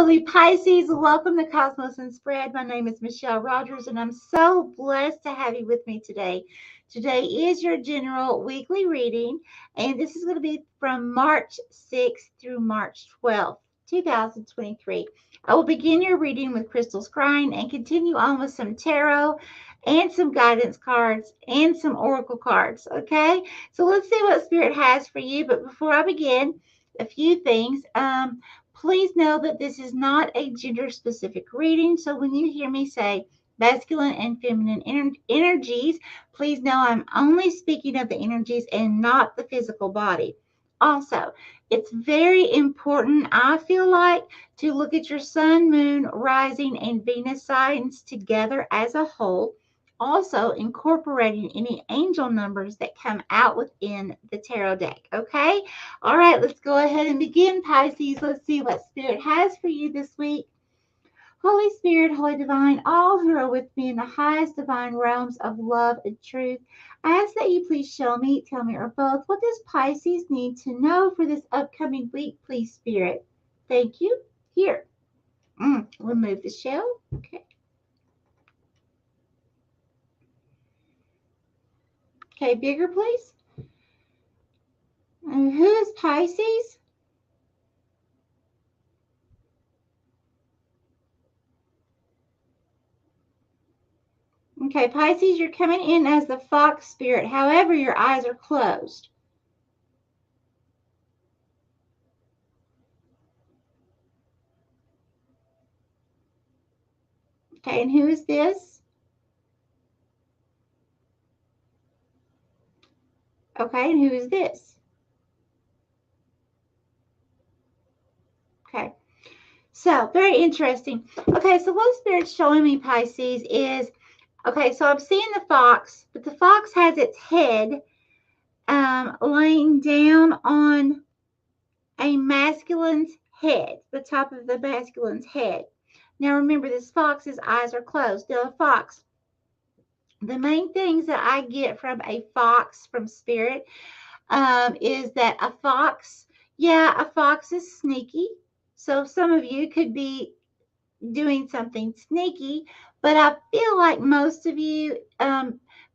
lovely Pisces. Welcome to Cosmos and Spread. My name is Michelle Rogers, and I'm so blessed to have you with me today. Today is your general weekly reading, and this is going to be from March 6th through March 12th, 2023. I will begin your reading with crystal scrying and continue on with some tarot and some guidance cards and some oracle cards. Okay, so let's see what Spirit has for you. But before I begin, a few things. Please know that this is not a gender-specific reading. So when you hear me say masculine and feminine energies, please know I'm only speaking of the energies and not the physical body. Also, it's very important, I feel like, to look at your sun, moon, rising, and Venus signs together as a whole. Also incorporating any angel numbers that come out within the tarot deck. Okay? All right, let's go ahead and begin, Pisces. Let's see what Spirit has for you this week. Holy Spirit, Holy Divine, all who are with me in the highest divine realms of love and truth, I ask that you please show me, tell me, or both, what does Pisces need to know for this upcoming week, please, Spirit? Thank you. Here. Remove the shell. Okay. Okay, bigger, please. And who is Pisces? Okay, Pisces, you're coming in as the fox spirit. However, your eyes are closed. Okay, and who is this? Okay, and who is this? Okay, so very interesting. Okay, so what Spirit's showing me, Pisces, is, okay, so I'm seeing the fox, but the fox has its head laying down on a masculine's head, the top of the masculine's head. Now remember, this fox's eyes are closed. Now, a fox, the main things that I get from a fox from Spirit is that a fox is sneaky. So some of you could be doing something sneaky, but I feel like most of you,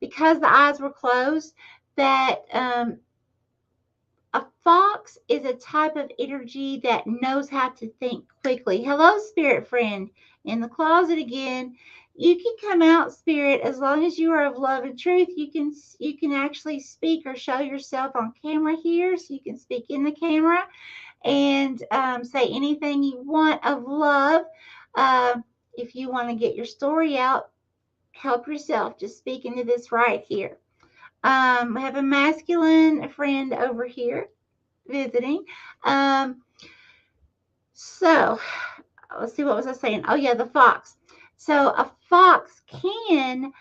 because the eyes were closed, that a fox is a type of energy that knows how to think quickly. Hello, Spirit friend, in the closet again. You can come out, Spirit, as long as you are of love and truth. You can actually speak or show yourself on camera here, so you can speak in the camera and say anything you want of love. If you want to get your story out, help yourself. Just speak into this right here. We have a masculine friend over here visiting. So let's see, what was I saying? Oh yeah, the fox. So a fox can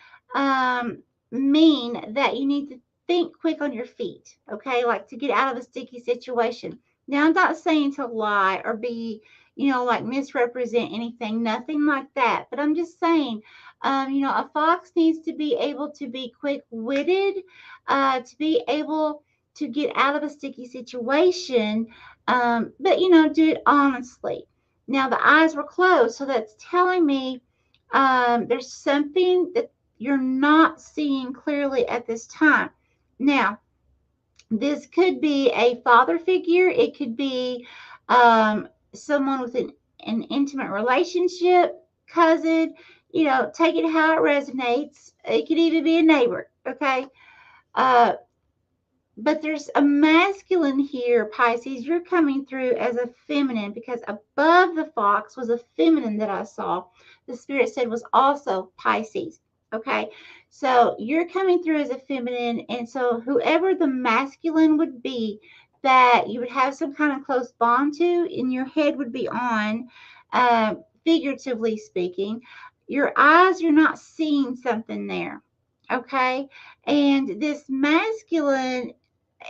mean that you need to think quick on your feet, okay? Like to get out of a sticky situation. Now, I'm not saying to lie or be, like misrepresent anything, nothing like that. But I'm just saying, a fox needs to be able to be quick-witted, to be able to get out of a sticky situation, but, do it honestly. Now, the eyes were closed, so that's telling me there's something that you're not seeing clearly at this time. Now, this could be a father figure. It could be someone with an intimate relationship, cousin, take it how it resonates. It could even be a neighbor, okay? But there's a masculine here, Pisces. You're coming through as a feminine because above the fox was a feminine that I saw. The Spirit said was also Pisces. Okay, so you're coming through as a feminine, and so whoever the masculine would be that you would have some kind of close bond to, and your head would be on, figuratively speaking, your eyes, you're not seeing something there. Okay, and this masculine,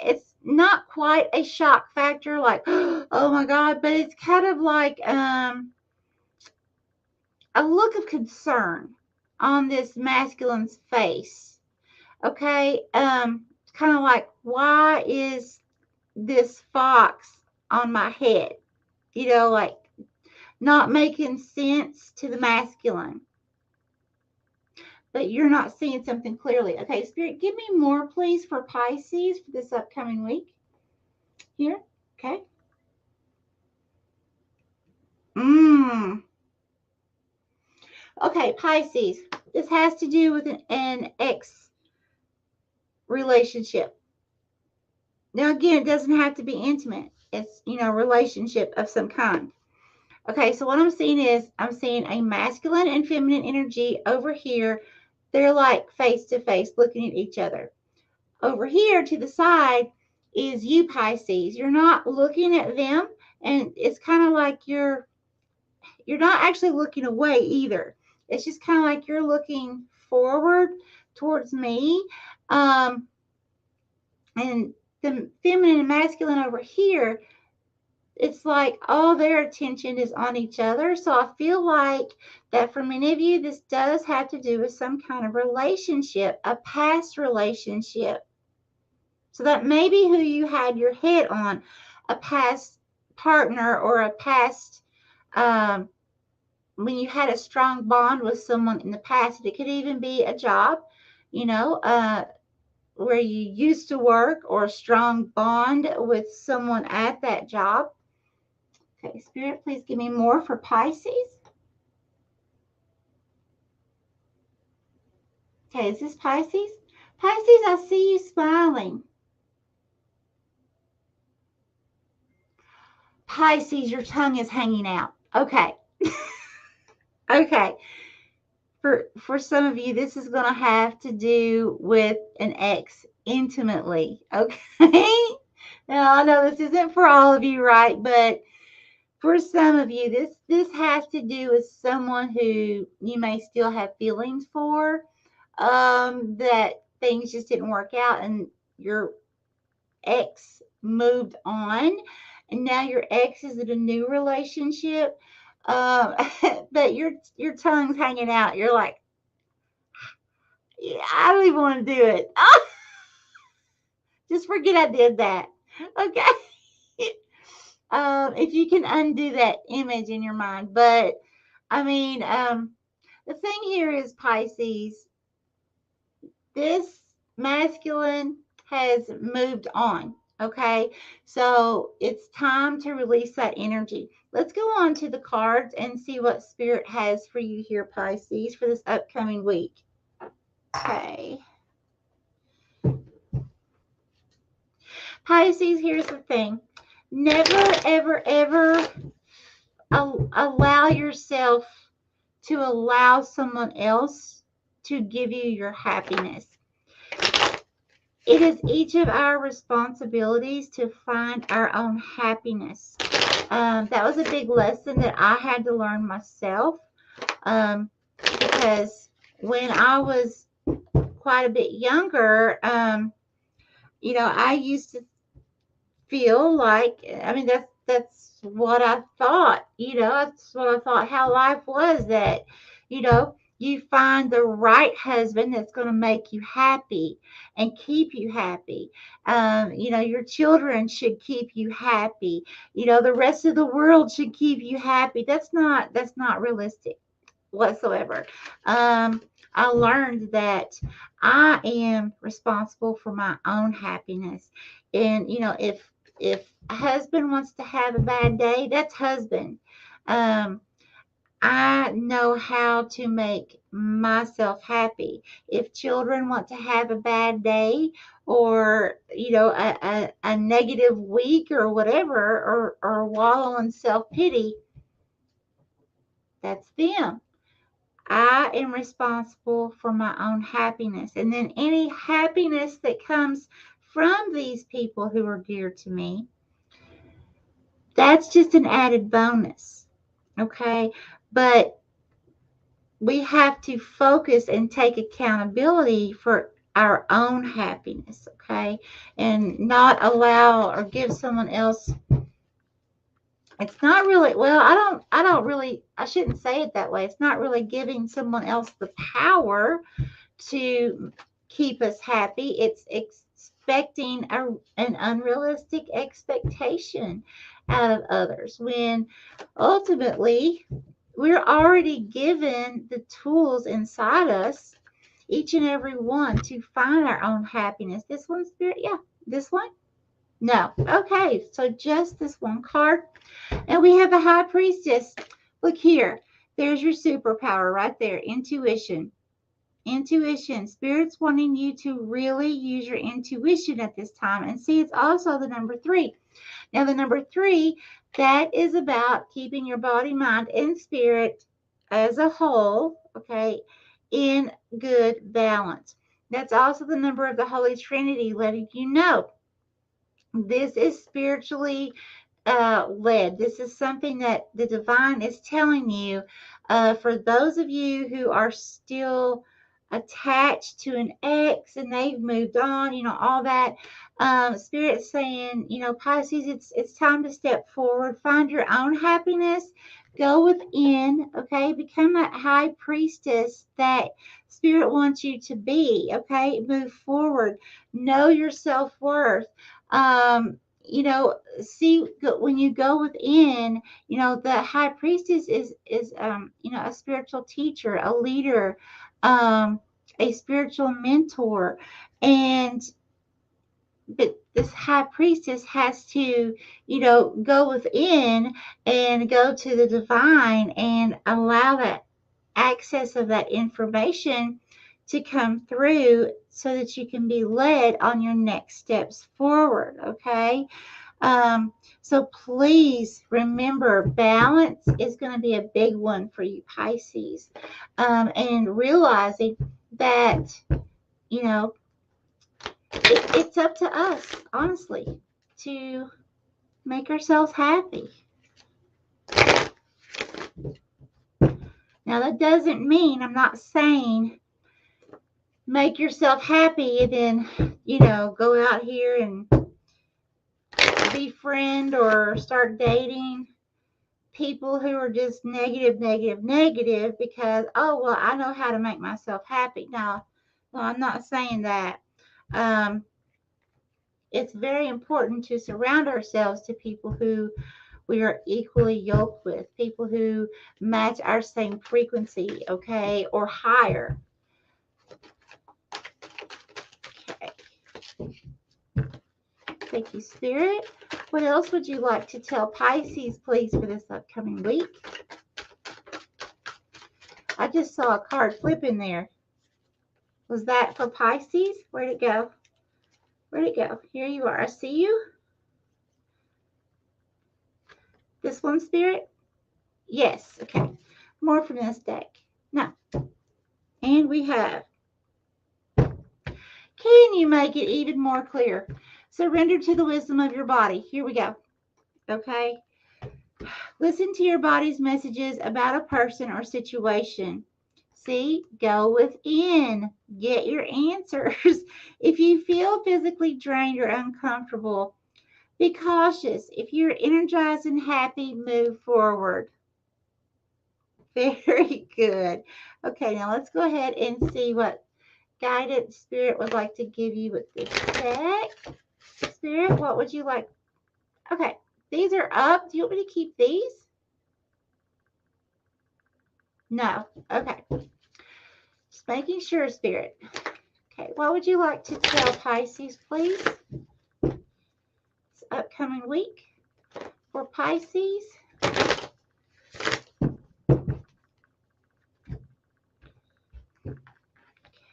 it's not quite a shock factor, like, oh my God, but it's kind of like a look of concern on this masculine's face. Okay, kind of like, why is this fox on my head? Like not making sense to the masculine. But you're not seeing something clearly. Okay, Spirit, give me more, please, for Pisces for this upcoming week. Here, okay. Okay, Pisces. This has to do with an ex relationship. Now, again, it doesn't have to be intimate. It's, relationship of some kind. Okay, so what I'm seeing is I'm seeing a masculine and feminine energy over here. They're like face to face looking at each other. Over here to the side is you, Pisces. You're not looking at them, and it's kind of like you're not actually looking away either. It's just kind of like you're looking forward towards me. And the feminine and masculine over here, it's like all their attention is on each other. So I feel like that for many of you, this does have to do with some kind of relationship, a past relationship. So that may be who you had your head on, a past partner or a past, when you had a strong bond with someone in the past. It could even be a job, where you used to work, or a strong bond with someone at that job. Okay, Spirit, please give me more for Pisces. Okay, is this Pisces? Pisces, I see you smiling. Pisces, your tongue is hanging out. Okay. Okay. For some of you, this is going to have to do with an ex intimately. Okay. Now, I know this isn't for all of you, right? But for some of you, this has to do with someone who you may still have feelings for, that things just didn't work out, and your ex moved on, and now your ex is in a new relationship. But your tongue's hanging out. You're like, yeah, I don't even want to do it. Just forget I did that. Okay. If you can undo that image in your mind. But I mean, the thing here is, Pisces, this masculine has moved on. Okay, so it's time to release that energy. Let's go on to the cards and see what Spirit has for you here, Pisces, for this upcoming week. Okay. Pisces, here's the thing. Never, ever, ever allow yourself to allow someone else to give you your happiness. It is each of our responsibilities to find our own happiness. That was a big lesson that I had to learn myself, because when I was quite a bit younger, I used to feel like, I mean, that's what I thought, that's what I thought how life was, that, you find the right husband that's going to make you happy and keep you happy. Your children should keep you happy. The rest of the world should keep you happy. That's not realistic whatsoever. I learned that I am responsible for my own happiness. And, if a husband wants to have a bad day, that's husband. I know how to make myself happy. If children want to have a bad day, or, a negative week or whatever, or wallow in self-pity, that's them. I am responsible for my own happiness. And then any happiness that comes from these people who are dear to me, that's just an added bonus. Okay? But we have to focus and take accountability for our own happiness. Okay? And not allow or give someone else. It's not really, well, I shouldn't say it that way. It's not really giving someone else the power to keep us happy. It's expecting an unrealistic expectation out of others, when ultimately we're already given the tools inside us, each and every one, to find our own happiness. This one, Spirit? Yeah. This one? No. Okay, so just this one card. And we have a High Priestess. Look here. There's your superpower right there. Intuition. Intuition. Spirit's wanting you to really use your intuition at this time. And see, it's also the number 3. Now, the number 3, that is about keeping your body, mind, and spirit as a whole, okay, in good balance. That's also the number of the Holy Trinity, letting you know this is spiritually led. This is something that the divine is telling you. For those of you who are still attached to an ex and they've moved on, all that, Spirit's saying, Pisces, it's time to step forward, find your own happiness, go within, okay, become that high priestess that Spirit wants you to be, okay, move forward, know your self-worth. See, when you go within, the high priestess is a spiritual teacher, a leader, a spiritual mentor. But this high priestess has to, go within and go to the divine and allow that access of that information to come through so that you can be led on your next steps forward, okay? So please remember, balance is going to be a big one for you, Pisces. And realizing that, it's up to us, honestly, to make ourselves happy. Now, that doesn't mean, I'm not saying make yourself happy and then, go out here and befriend or start dating people who are just negative because, oh, well, I know how to make myself happy. No, I'm not saying that. It's very important to surround ourselves to people who we are equally yoked with, people who match our same frequency, okay, or higher. Okay. Thank you, Spirit. What else would you like to tell Pisces, please, for this upcoming week? I just saw a card flip in there. Was that for Pisces? Where'd it go? Where'd it go? Here you are. I see you. This one, Spirit? Yes. Okay. More from this deck. No. And we have, can you make it even more clear? Surrender to the wisdom of your body. Here we go. Okay. Listen to your body's messages about a person or situation. See, go within. Get your answers. If you feel physically drained or uncomfortable, be cautious. If you're energized and happy, move forward. Very good. Okay, now let's go ahead and see what guidance Spirit would like to give you with this deck. Spirit, what would you like? Okay, these are up. Do you want me to keep these? No. Okay. Just making sure, Spirit. Okay, what would you like to tell Pisces, please? This upcoming week for Pisces.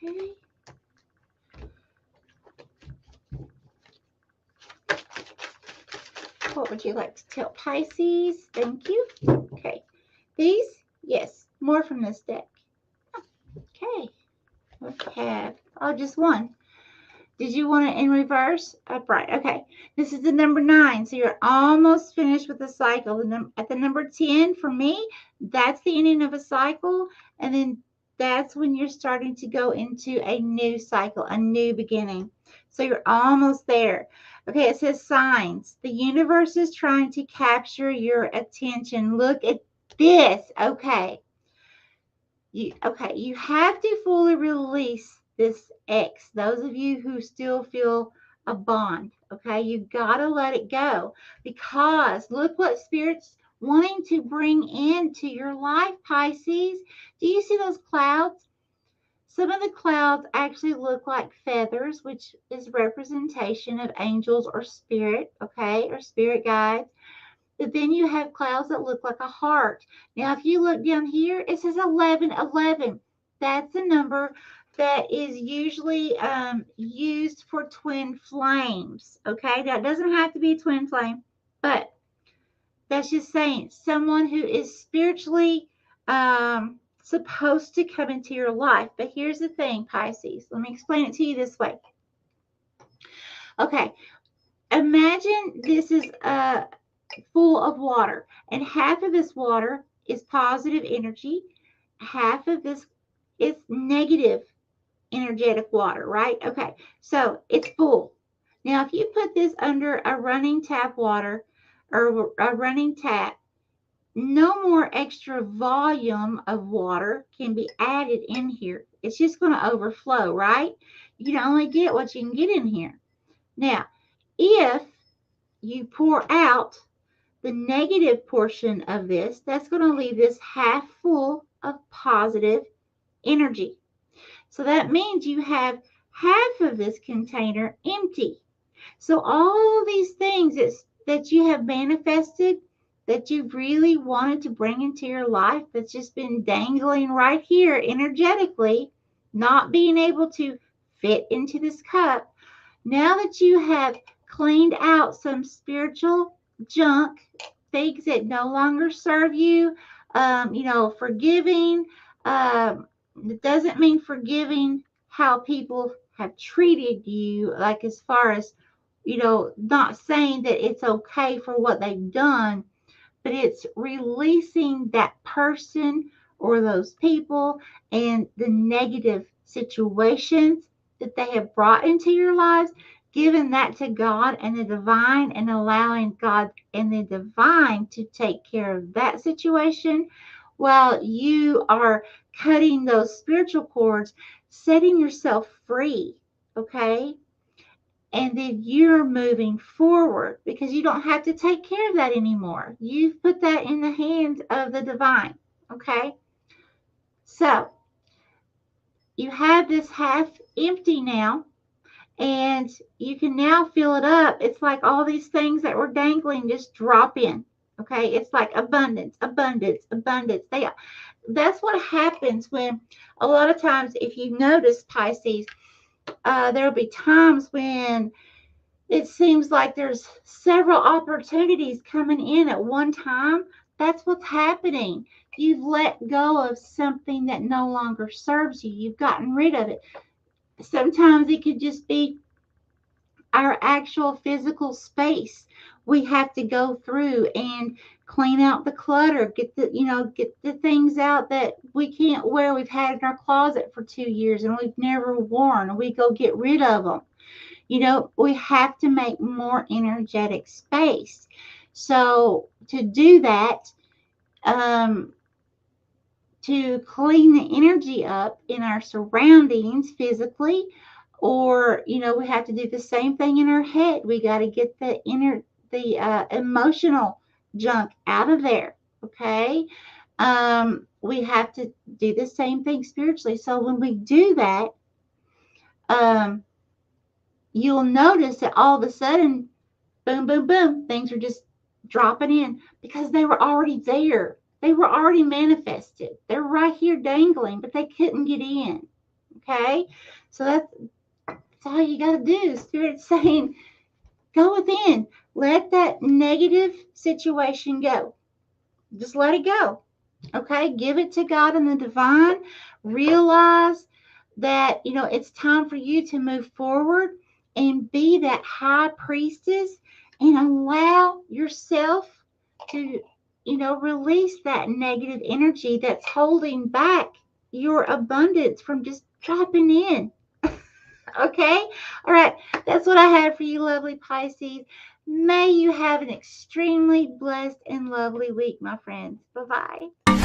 Okay. What would you like to tell Pisces? Thank you. Okay. These? Yes. More from this deck. Okay. We have, just one. Did you want it in reverse? Upright. Okay. This is the number 9. So you're almost finished with the cycle. At the number 10, for me, that's the ending of a cycle. And then that's when you're starting to go into a new cycle, a new beginning. So you're almost there. Okay, it says signs. The universe is trying to capture your attention. Look at this. Okay. You have to fully release this X. Those of you who still feel a bond. Okay, you got to let it go, because look what Spirit's wanting to bring into your life, Pisces. Do you see those clouds? Some of the clouds actually look like feathers, which is representation of angels or spirit, okay, or spirit guides. But then you have clouds that look like a heart. Now, if you look down here, it says 1111. That's a number that is usually used for twin flames. Okay, that doesn't have to be a twin flame, but that's just saying someone who is spiritually supposed to come into your life. But here's the thing, Pisces. Let me explain it to you this way. Okay, imagine this is full of water, and half of this water is positive energy, half of this is negative energetic water, right? Okay, so it's full. Now, if you put this under a running tap water or a running tap, no more extra volume of water can be added in here. It's just going to overflow, right? You can only get what you can get in here. Now, if you pour out the negative portion of this, that's going to leave this half full of positive energy. So that means you have half of this container empty. So all these things that you have manifested, that you've really wanted to bring into your life, that's just been dangling right here energetically, not being able to fit into this cup. Now that you have cleaned out some spiritual junk, things that no longer serve you, forgiving, it doesn't mean forgiving how people have treated you, like as far as, not saying that it's okay for what they've done, but it's releasing that person or those people and the negative situations that they have brought into your lives, giving that to God and the divine, and allowing God and the divine to take care of that situation while you are cutting those spiritual cords, setting yourself free, okay? And then you're moving forward, because you don't have to take care of that anymore. You've put that in the hands of the divine, okay? So you have this half empty now, and you can now fill it up. It's like all these things that were dangling just drop in, okay? It's like abundance, abundance, abundance. That's what happens when, a lot of times, if you notice, Pisces, there'll be times when it seems like there's several opportunities coming in at one time. That's what's happening. You've let go of something that no longer serves you. You've gotten rid of it. Sometimes it could just be our actual physical space. We have to go through and clean out the clutter, get the things out that we can't wear, we've had in our closet for 2 years and we've never worn. We go get rid of them. We have to make more energetic space. So to do that, to clean the energy up in our surroundings physically, or we have to do the same thing in our head. We got to get the emotional junk out of there. Okay, we have to do the same thing spiritually. So when we do that, you'll notice that all of a sudden, boom, boom, boom, things are just dropping in, because they were already there. They were already manifested. They're right here dangling, but they couldn't get in. Okay, so that's all you got to do. Spirit's saying, go within. Let that negative situation go. Just let it go. Okay, give it to God and the divine. Realize that, it's time for you to move forward and be that high priestess, and allow yourself to, release that negative energy that's holding back your abundance from just dropping in. Okay? All right. That's what I had for you, lovely Pisces. May you have an extremely blessed and lovely week, my friends. Bye-bye.